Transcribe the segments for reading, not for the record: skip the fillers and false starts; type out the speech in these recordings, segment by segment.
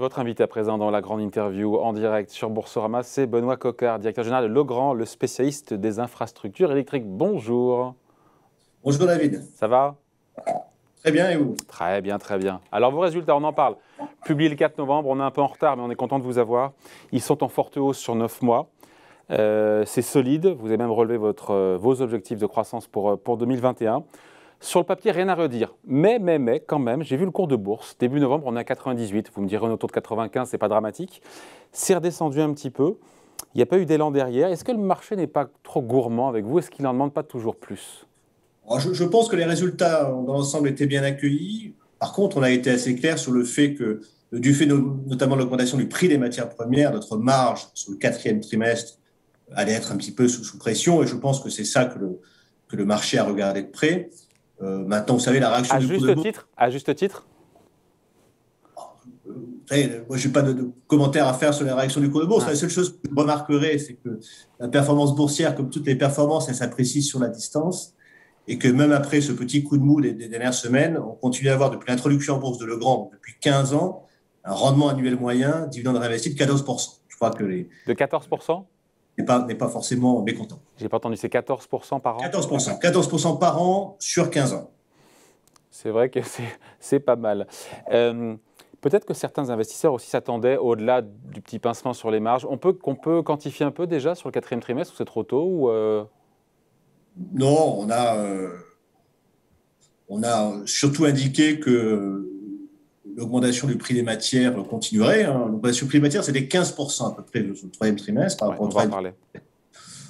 Votre invité à présent dans la grande interview en direct sur Boursorama, c'est Benoît Coquard, directeur général de Legrand, le spécialiste des infrastructures électriques. Bonjour. Bonjour David. Ça va? Très bien et vous? Très bien, très bien. Alors vos résultats, on en parle. Publié le 4 novembre, on est un peu en retard, mais on est content de vous avoir. Ils sont en forte hausse sur 9 mois. C'est solide. Vous avez même relevé vos objectifs de croissance pour 2021. Sur le papier, rien à redire. Mais, quand même, j'ai vu le cours de bourse. Début novembre, on est à 98. Vous me direz, autour de 95, c'est pas dramatique. C'est redescendu un petit peu. Il n'y a pas eu d'élan derrière. Est-ce que le marché n'est pas trop gourmand avec vous? Est-ce qu'il n'en demande pas toujours plus? Alors, je pense que les résultats dans l'ensemble étaient bien accueillis. Par contre, on a été assez clair sur le fait que, du fait notamment de l'augmentation du prix des matières premières, notre marge sur le quatrième trimestre allait être un petit peu sous pression. Et je pense que c'est ça que le marché a regardé de près. Maintenant, vous savez, la réaction du cours de bourse. À juste titre. Vous savez, moi, je n'ai pas de commentaires à faire sur la réaction du cours de bourse. La seule chose que je remarquerai, c'est que la performance boursière, comme toutes les performances, elle s'apprécie sur la distance. Et que même après ce petit coup de mou des dernières semaines, on continue à avoir, depuis l'introduction en bourse de Legrand, depuis 15 ans, un rendement annuel moyen, dividende réinvesti de 14%. Je crois que De 14%? n'est pas forcément mécontent. J'ai pas entendu, c'est 14% par an? 14%. 14% par an sur 15 ans. C'est vrai que c'est pas mal. Peut-être que certains investisseurs aussi s'attendaient au-delà du petit pincement sur les marges. Qu'on peut quantifier un peu déjà sur le quatrième trimestre ou c'est trop tôt ou Non, on a surtout indiqué que l'augmentation du prix des matières continuerait. L'augmentation du prix des matières, c'était 15% à peu près sur le troisième trimestre par rapport on au va en troisième parler. trimestre.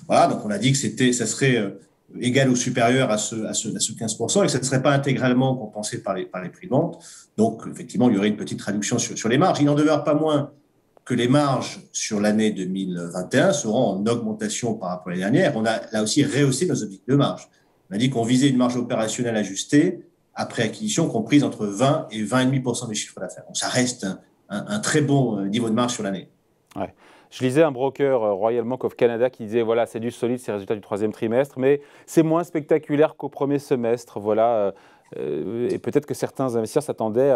Voilà, donc on a dit que ça serait égal ou supérieur à ce 15% et que ça ne serait pas intégralement compensé par les prix de vente. Donc, effectivement, il y aurait une petite réduction sur les marges. Il n'en demeure pas moins que les marges sur l'année 2021 seront en augmentation par rapport à l'année dernière. On a là aussi rehaussé nos objectifs de marge. On a dit qu'on visait une marge opérationnelle ajustée après acquisition comprise entre 20 et 20,5% du chiffre d'affaires. Donc, ça reste un très bon niveau de marge sur l'année. Ouais. Je lisais un broker, Royal Bank of Canada, qui disait voilà, c'est du solide, ces résultats du troisième trimestre, mais c'est moins spectaculaire qu'au premier semestre. Voilà, et peut-être que certains investisseurs s'attendaient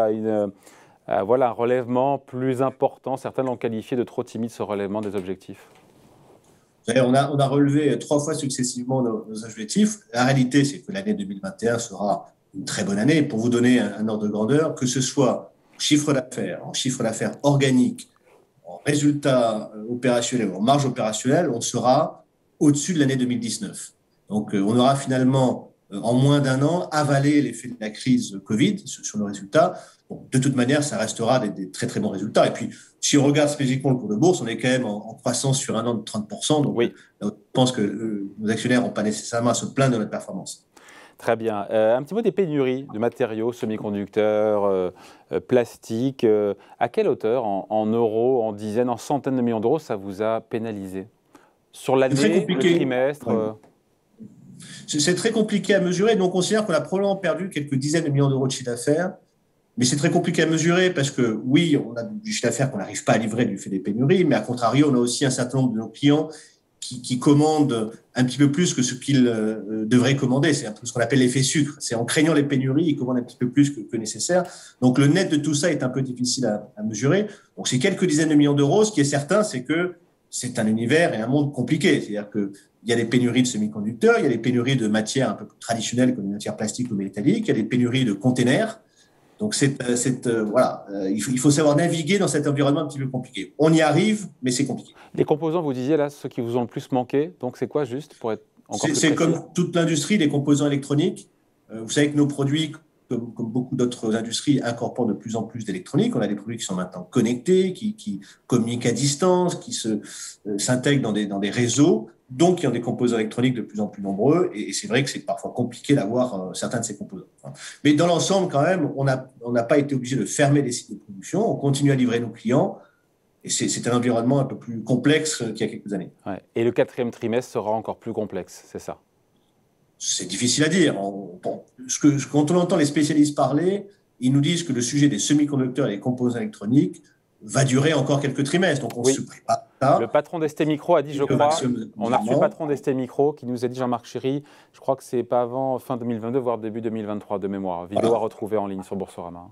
à voilà, un relèvement plus important. Certains l'ont qualifié de trop timide, ce relèvement des objectifs. On a relevé 3 fois successivement nos objectifs. La réalité, c'est que l'année 2021 sera une très bonne année. Pour vous donner un ordre de grandeur, que ce soit en chiffre d'affaires organique, en résultats opérationnels ou en marge opérationnelle, on sera au-dessus de l'année 2019. Donc, on aura finalement, en moins d'un an, avalé l'effet de la crise Covid sur nos résultats. Bon, de toute manière, ça restera des très, très bons résultats. Et puis, si on regarde spécifiquement le cours de bourse, on est quand même en croissance sur un an de 30%. Donc, Oui. je pense que nos actionnaires n'ont pas nécessairement à se plaindre de notre performance. Très bien. Un petit mot des pénuries de matériaux, semi-conducteurs, plastiques. À quelle hauteur, en euros, en dizaines, en centaines de millions d'euros, ça vous a pénalisé? Sur C'est très l'année, le compliqué. trimestre Ouais. C'est très compliqué à mesurer. Donc, on considère qu'on a probablement perdu quelques dizaines de millions d'euros de chiffre d'affaires. Mais c'est très compliqué à mesurer parce que, oui, on a du chiffre d'affaires qu'on n'arrive pas à livrer du fait des pénuries, mais à contrario, on a aussi un certain nombre de nos clients qui commandent un petit peu plus que ce qu'ils devraient commander. C'est un peu ce qu'on appelle l'effet sucre. C'est en craignant les pénuries, ils commandent un petit peu plus que nécessaire. Donc, le net de tout ça est un peu difficile à mesurer. Donc, c'est quelques dizaines de millions d'euros. Ce qui est certain, c'est que c'est un univers et un monde compliqué. C'est-à-dire qu'il y a des pénuries de semi-conducteurs, il y a des pénuries de matières un peu plus traditionnelles comme les matières plastiques ou métalliques, il y a des pénuries de containers. Donc, voilà, il faut savoir naviguer dans cet environnement un petit peu compliqué. On y arrive, mais c'est compliqué. Les composants, vous disiez là, ceux qui vous ont le plus manqué, donc c'est quoi juste pour être encore plus C'est précis? comme toute l'industrie des composants électroniques. Vous savez que nos produits, comme beaucoup d'autres industries, incorporent de plus en plus d'électronique. On a des produits qui sont maintenant connectés, qui communiquent à distance, qui s'intègrent dans des réseaux, donc qui ont des composants électroniques de plus en plus nombreux. Et c'est vrai que c'est parfois compliqué d'avoir certains de ces composants. Mais dans l'ensemble, quand même, on n'a pas été obligé de fermer les sites de production. On continue à livrer nos clients. Et c'est un environnement un peu plus complexe qu'il y a quelques années. Ouais. Et le quatrième trimestre sera encore plus complexe, c'est ça? C'est difficile à dire. Quand on entend les spécialistes parler, ils nous disent que le sujet des semi-conducteurs et des composants électroniques va durer encore quelques trimestres. Donc, on se prépare à ça. Le patron d'ST Micro a dit, je crois, on a reçu le patron d'ST Micro qui nous a dit, Jean-Marc Chéry, je crois que c'est pas avant fin 2022, voire début 2023 de mémoire. Vidéo à retrouver en ligne sur Boursorama.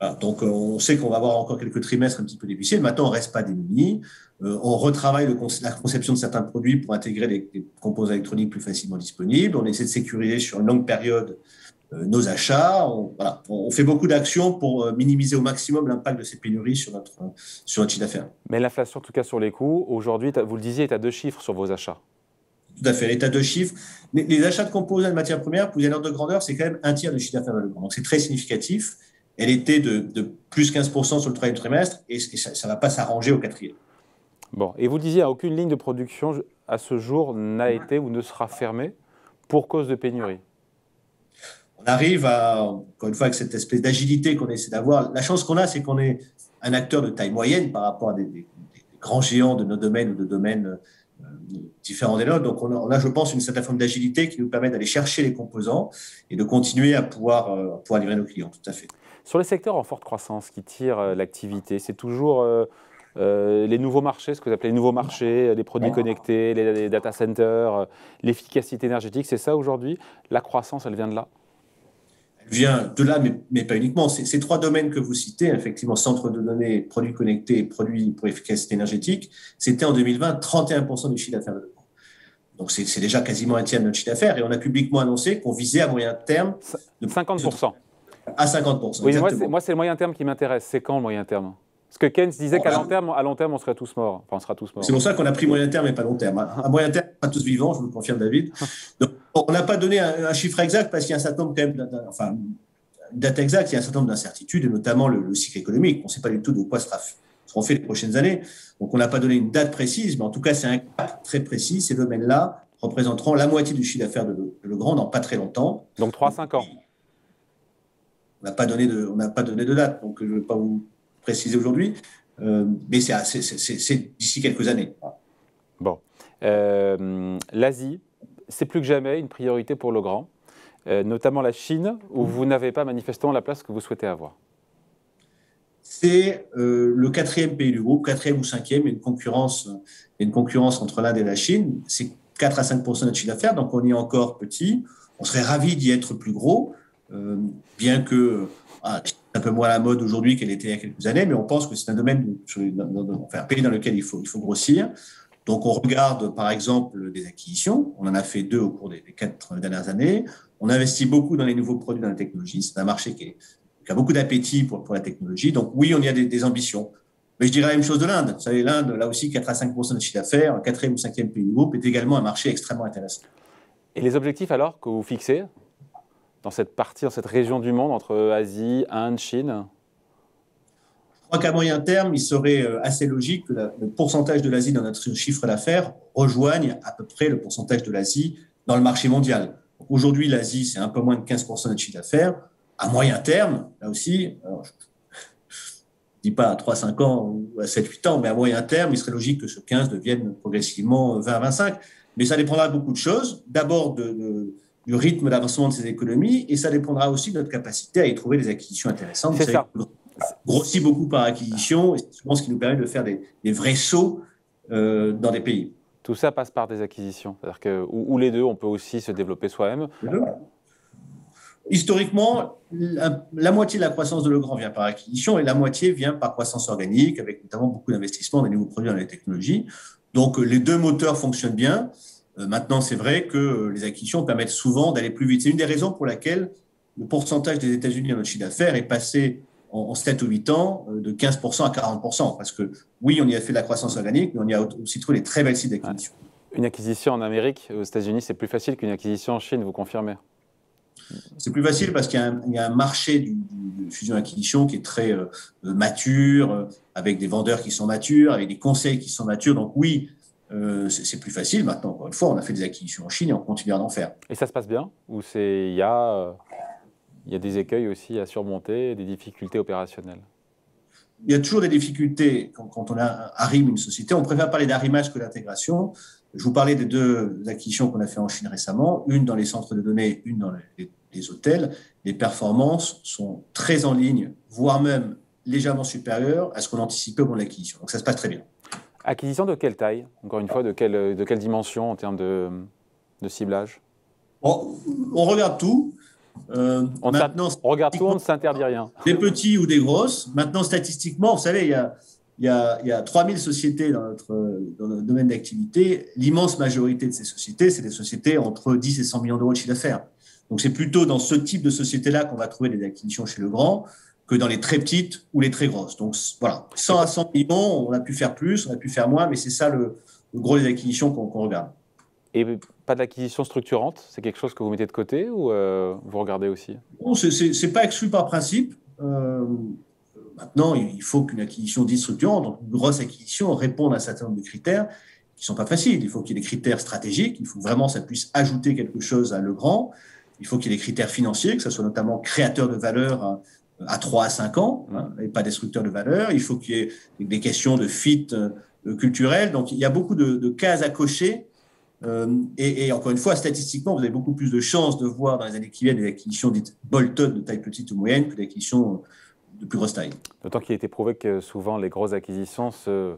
Voilà, donc, on sait qu'on va avoir encore quelques trimestres un petit peu difficiles. Maintenant, on ne reste pas démunis. On retravaille la conception de certains produits pour intégrer des composants électroniques plus facilement disponibles. On essaie de sécuriser sur une longue période nos achats. Voilà, on fait beaucoup d'actions pour minimiser au maximum l'impact de ces pénuries sur notre chiffre d'affaires. Mais l'inflation, en tout cas sur les coûts, aujourd'hui, vous le disiez, est à 2 chiffres sur vos achats. Tout à fait. L'état de chiffres. Les achats de composants de matières premières, pour vous donner un ordre de grandeur, c'est quand même un tiers du chiffre d'affaires de Legrand. Donc, c'est très significatif. Elle était de plus 15% sur le troisième trimestre et ça ne va pas s'arranger au quatrième. Bon, et vous disiez, aucune ligne de production à ce jour n'a été ou ne sera fermée pour cause de pénurie. On arrive à, encore une fois, avec cette espèce d'agilité qu'on essaie d'avoir. La chance qu'on a, c'est qu'on est un acteur de taille moyenne par rapport à des grands géants de nos domaines ou de domaines différents des nôtres. Donc, on a, je pense, une certaine forme d'agilité qui nous permet d'aller chercher les composants et de continuer à pouvoir livrer nos clients. Tout à fait. Sur les secteurs en forte croissance qui tirent l'activité, c'est toujours les nouveaux marchés, ce que vous appelez les nouveaux marchés, les produits connectés, les data centers, l'efficacité énergétique, c'est ça aujourd'hui? La croissance, elle vient de là? Elle vient de là, mais pas uniquement. Ces trois domaines que vous citez, effectivement, centre de données, produits connectés et produits pour efficacité énergétique, c'était en 2020 31% du chiffre d'affaires de Legrand. Donc, c'est déjà quasiment un tiers de notre chiffre d'affaires et on a publiquement annoncé qu'on visait à moyen terme de 50%. À 50%. Oui, moi, c'est le moyen terme qui m'intéresse. C'est quand le moyen terme? Parce que Keynes disait qu'à long terme, on serait tous morts. Enfin, on sera tous morts. C'est pour ça qu'on a pris moyen terme et pas long terme. À moyen terme, on sera tous vivants, je vous le confirme, David. Donc, on n'a pas donné un chiffre exact parce qu'il y a un certain nombre, quand même, une date exacte, il y a un certain nombre d'incertitudes, et notamment le cycle économique. On ne sait pas du tout de quoi seront faits les prochaines années. Donc, on n'a pas donné une date précise, mais en tout cas, c'est un cap très précis. Ces domaines-là représenteront la moitié du chiffre d'affaires de Legrand dans pas très longtemps. Donc, 3-5 ans. On n'a pas donné de date, donc je ne vais pas vous préciser aujourd'hui, mais c'est d'ici quelques années. Bon. L'Asie, c'est plus que jamais une priorité pour Legrand, notamment la Chine, où vous n'avez pas manifestement la place que vous souhaitez avoir. C'est le quatrième pays du groupe, quatrième ou cinquième, il y a une concurrence entre l'Inde et la Chine. C'est 4 à 5% de notre chiffre d'affaires, donc on y est encore petit. On serait ravi d'y être plus gros. Bien que c'est un peu moins à la mode aujourd'hui qu'elle était il y a quelques années, mais on pense que c'est un domaine, un pays dans lequel il faut grossir. Donc, on regarde, par exemple, des acquisitions. On en a fait 2 au cours des 4 dernières années. On investit beaucoup dans les nouveaux produits, dans la technologie. C'est un marché qui a beaucoup d'appétit pour la technologie. Donc, oui, on y a des ambitions. Mais je dirais la même chose de l'Inde. Vous savez, l'Inde, là aussi, 4 à 5% de chiffre d'affaires, 4e ou 5e pays du groupe, est également un marché extrêmement intéressant. Et les objectifs, alors, que vous fixez dans cette partie, dans cette région du monde, entre Asie, Inde, Chine? Je crois qu'à moyen terme, il serait assez logique que le pourcentage de l'Asie dans notre chiffre d'affaires rejoigne à peu près le pourcentage de l'Asie dans le marché mondial. Aujourd'hui, l'Asie, c'est un peu moins de 15% de notre chiffre d'affaires. À moyen terme, là aussi, alors, je ne dis pas à 3-5 ans ou à 7-8 ans, mais à moyen terme, il serait logique que ce 15 devienne progressivement 20-25. Mais ça dépendra de beaucoup de choses. D'abord, du rythme d'avancement de ces économies, et ça dépendra aussi de notre capacité à y trouver des acquisitions intéressantes. C'est ça. Grossit beaucoup par acquisition, et c'est souvent ce qui nous permet de faire des vrais sauts dans des pays. Tout ça passe par des acquisitions, c'est-à-dire que ou les deux, on peut aussi se développer soi-même. Historiquement, la moitié de la croissance de Legrand vient par acquisition et la moitié vient par croissance organique, avec notamment beaucoup d'investissements dans les nouveaux produits, dans les technologies. Donc, les deux moteurs fonctionnent bien. Maintenant, c'est vrai que les acquisitions permettent souvent d'aller plus vite. C'est une des raisons pour laquelle le pourcentage des États-Unis dans notre chiffre d'affaires est passé en 7 ou 8 ans de 15% à 40%. Parce que oui, on y a fait de la croissance organique, mais on y a aussi trouvé des très belles sites d'acquisition. Ouais. Une acquisition en Amérique, aux États-Unis, c'est plus facile qu'une acquisition en Chine, vous confirmez? C'est plus facile parce qu'il y a un marché de fusion-acquisition qui est très mature, avec des vendeurs qui sont matures, avec des conseils qui sont matures. Donc oui, c'est plus facile. Maintenant, encore une fois, on a fait des acquisitions en Chine et on continuera d'en faire. Et ça se passe bien? Ou il y a des écueils aussi à surmonter, des difficultés opérationnelles? Il y a toujours des difficultés quand on arrime une société. On préfère parler d'arrimage que d'intégration. Je vous parlais des 2 acquisitions qu'on a fait en Chine récemment, une dans les centres de données, une dans les hôtels. Les performances sont très en ligne, voire même légèrement supérieures à ce qu'on anticipait au moment de l'acquisition. Donc ça se passe très bien. Acquisition de quelle taille? Encore une fois, de quelle dimension en termes de ciblage? Bon, on regarde tout. Maintenant, on regarde tout, on ne s'interdit rien. Des petits ou des grosses. Maintenant, statistiquement, vous savez, il y a 3000 sociétés dans notre domaine d'activité. L'immense majorité de ces sociétés, c'est des sociétés entre 10 et 100 millions d'euros de chiffre d'affaires. Donc, c'est plutôt dans ce type de société-là qu'on va trouver des acquisitions chez Legrand que dans les très petites ou les très grosses. Donc, voilà, 100 à 100 millions, on a pu faire plus, on a pu faire moins, mais c'est ça le gros des acquisitions qu'on regarde. Et pas d'acquisition structurante, c'est quelque chose que vous mettez de côté ou vous regardez aussi? Bon, c'est pas exclu par principe. Maintenant, il faut qu'une acquisition dite structurante, donc une grosse acquisition, réponde à un certain nombre de critères qui ne sont pas faciles. Il faut qu'il y ait des critères stratégiques, il faut vraiment que ça puisse ajouter quelque chose à Legrand. Il faut qu'il y ait des critères financiers, que ce soit notamment créateur de valeur à 3 à 5 ans, hein, et pas destructeur de valeur. Il faut qu'il y ait des questions de fit culturel. Donc, il y a beaucoup de cases à cocher. Et encore une fois, statistiquement, vous avez beaucoup plus de chances de voir dans les années qui viennent des acquisitions dites bolt-on de taille petite ou moyenne que des acquisitions de plus grosse taille. D'autant qu'il a été prouvé que souvent les grosses acquisitions se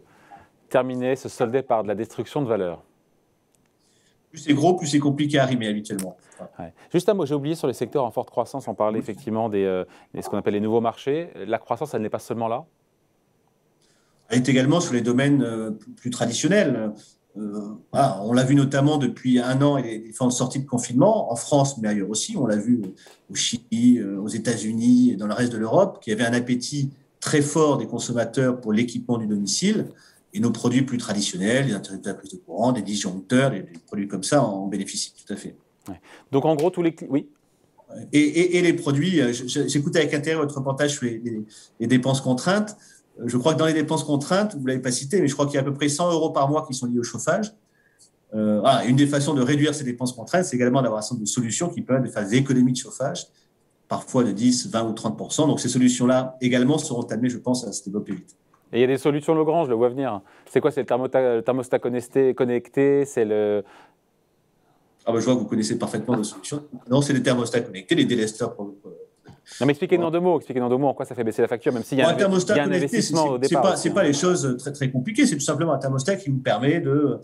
soldaient par de la destruction de valeur. Plus c'est gros, plus c'est compliqué à arrimer habituellement. Ouais. Juste un mot, j'ai oublié sur les secteurs en forte croissance, on parlait effectivement de ce qu'on appelle les nouveaux marchés. La croissance, elle n'est pas seulement là? Elle est également sur les domaines plus traditionnels. Voilà, on l'a vu notamment depuis 1 an et les différentes sorties de confinement, en France, mais ailleurs aussi. On l'a vu au Chili, aux États-Unis, dans le reste de l'Europe, qu'il y avait un appétit très fort des consommateurs pour l'équipement du domicile. Et nos produits plus traditionnels, les interrupteurs à prise de courant, des disjoncteurs, des produits comme ça en bénéficient tout à fait. Ouais. Donc en gros, oui. Et les produits, j'écoutais avec intérêt votre reportage sur les dépenses contraintes. Je crois que dans les dépenses contraintes, vous ne l'avez pas cité, mais je crois qu'il y a à peu près 100 € par mois qui sont liés au chauffage. Voilà, une des façons de réduire ces dépenses contraintes, c'est également d'avoir un certain nombre de solutions qui permettent de faire des économies de chauffage, parfois de 10, 20 ou 30%. Donc ces solutions-là également seront amenées, je pense, à se développer vite. Et il y a des solutions Legrand, je le vois venir. C'est quoi? C'est le thermostat connecté, c'est le... Ah ben, je vois que vous connaissez parfaitement nos solutions. Non, c'est les thermostats connectés, les délesteurs. Non, mais expliquez-nous en 2 mots. Expliquez-nous en 2 mots en quoi ça fait baisser la facture, même s'il y a un investissement au départ. C'est pas les choses très, très compliquées. C'est tout simplement un thermostat qui vous permet de,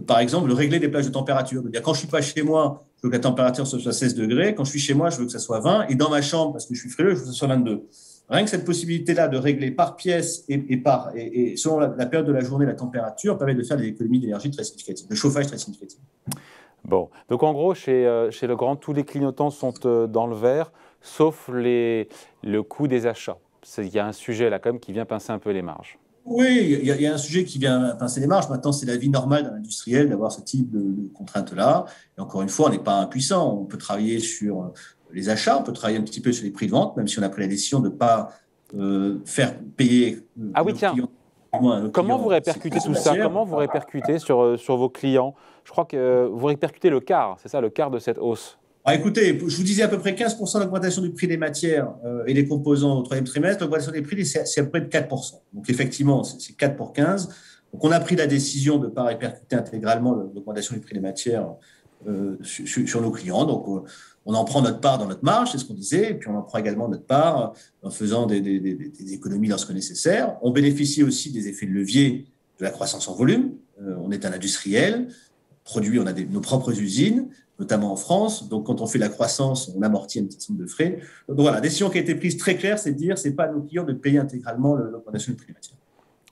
par exemple, de régler des plages de température. De dire, quand je suis pas chez moi, je veux que la température soit 16 degrés. Quand je suis chez moi, je veux que ça soit 20. Et dans ma chambre, parce que je suis frileux, je veux que ça soit 22. Rien que cette possibilité-là de régler par pièce et selon la période de la journée, la température, permet de faire des économies d'énergie très significatives, de chauffage très significatives. Bon, donc en gros, chez Legrand, tous les clignotants sont dans le vert, sauf le coût des achats. Il y a un sujet là quand même qui vient pincer un peu les marges. Oui, il y a un sujet qui vient pincer les marges. Maintenant, c'est la vie normale d'un industriel d'avoir ce type de contraintes-là. Et encore une fois, on n'est pas impuissant. On peut travailler sur les achats, on peut travailler un petit peu sur les prix de vente, même si on a pris la décision de ne pas faire payer. Ah oui, tiens. Comment vous répercutez tout ça? Comment vous répercutez sur vos clients? Je crois que vous répercutez le quart, c'est ça, le quart de cette hausse. Ah, écoutez, je vous disais à peu près 15% d'augmentation du prix des matières et des composants au 3e trimestre. L'augmentation des prix, c'est à peu près de 4%. Donc effectivement, c'est 4 pour 15. Donc on a pris la décision de ne pas répercuter intégralement l'augmentation du prix des matières sur nos clients. Donc on en prend notre part dans notre marge, c'est ce qu'on disait, et puis on en prend également notre part en faisant des économies lorsque nécessaire. On bénéficie aussi des effets de levier de la croissance en volume. On est un industriel, on a nos propres usines, notamment en France. Donc, quand on fait la croissance, on amortit un petit certain nombre de frais. Donc, voilà, la décision qui a été prise très claire, c'est de dire, c'est pas à nos clients de payer intégralement l'augmentation du prix des matières.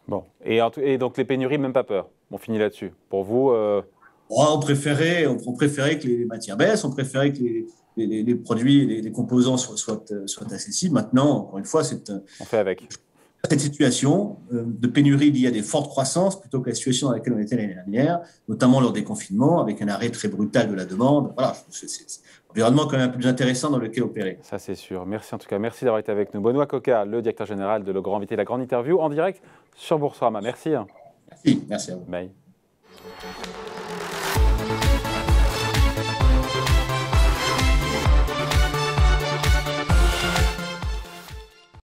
Bon, et donc les pénuries, même pas peur. On finit là-dessus. Pour vous on préférait que les matières baissent, on préférait que les produits, les composants soient accessibles. Maintenant, encore une fois, on fait avec. Cette situation de pénurie liée à des fortes croissances plutôt que la situation dans laquelle on était l'année dernière, notamment lors des confinements, avec un arrêt très brutal de la demande. Voilà, c'est un environnement quand même un peu plus intéressant dans lequel opérer. Ça, c'est sûr. Merci en tout cas. Merci d'avoir été avec nous. Benoît Coca, le directeur général de Legrand, invité de la grande interview en direct sur Boursorama. Merci. Merci à vous. Bye.